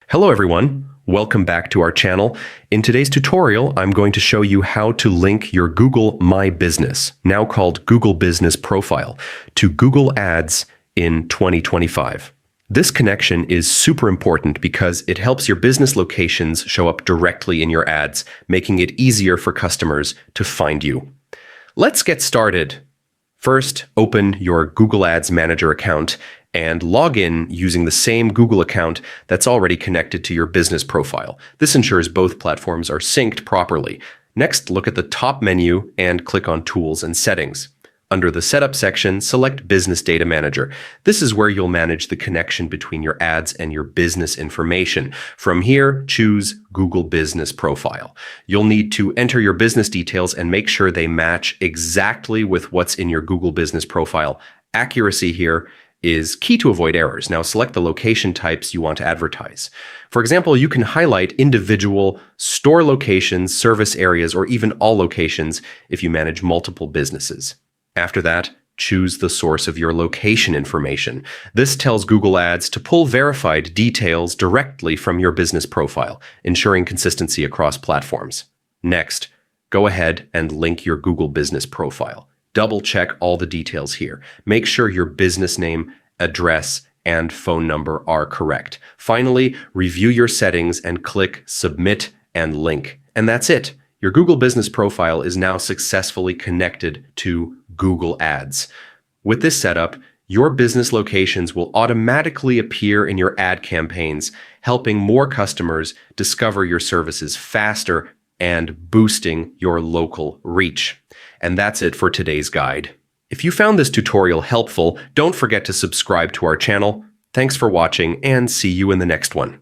Hello everyone, welcome back to our channel. In today's tutorial, I'm going to show you how to link your Google My Business, now called Google Business Profile, to Google Ads in 2025. This connection is super important because it helps your business locations show up directly in your ads, making it easier for customers to find you. Let's get started. First, open your Google Ads Manager account and log in using the same Google account that's already connected to your business profile. This ensures both platforms are synced properly. Next, look at the top menu and click on Tools and Settings. Under the Setup section, select Business Data Manager. This is where you'll manage the connection between your ads and your business information. From here, choose Google Business Profile. You'll need to enter your business details and make sure they match exactly with what's in your Google Business Profile. Accuracy here is key to avoid errors. Now select the location types you want to advertise. For example, you can highlight individual store locations, service areas, or even all locations if you manage multiple businesses. After that, choose the source of your location information. This tells Google Ads to pull verified details directly from your business profile, ensuring consistency across platforms. Next, go ahead and link your Google Business Profile. Double-check all the details here. Make sure your business name, address, and phone number are correct. Finally, review your settings and click Submit and Link. And that's it. Your Google Business Profile is now successfully connected to Google Ads. With this setup, your business locations will automatically appear in your ad campaigns, helping more customers discover your services faster and boosting your local reach. And that's it for today's guide. If you found this tutorial helpful, don't forget to subscribe to our channel. Thanks for watching and see you in the next one.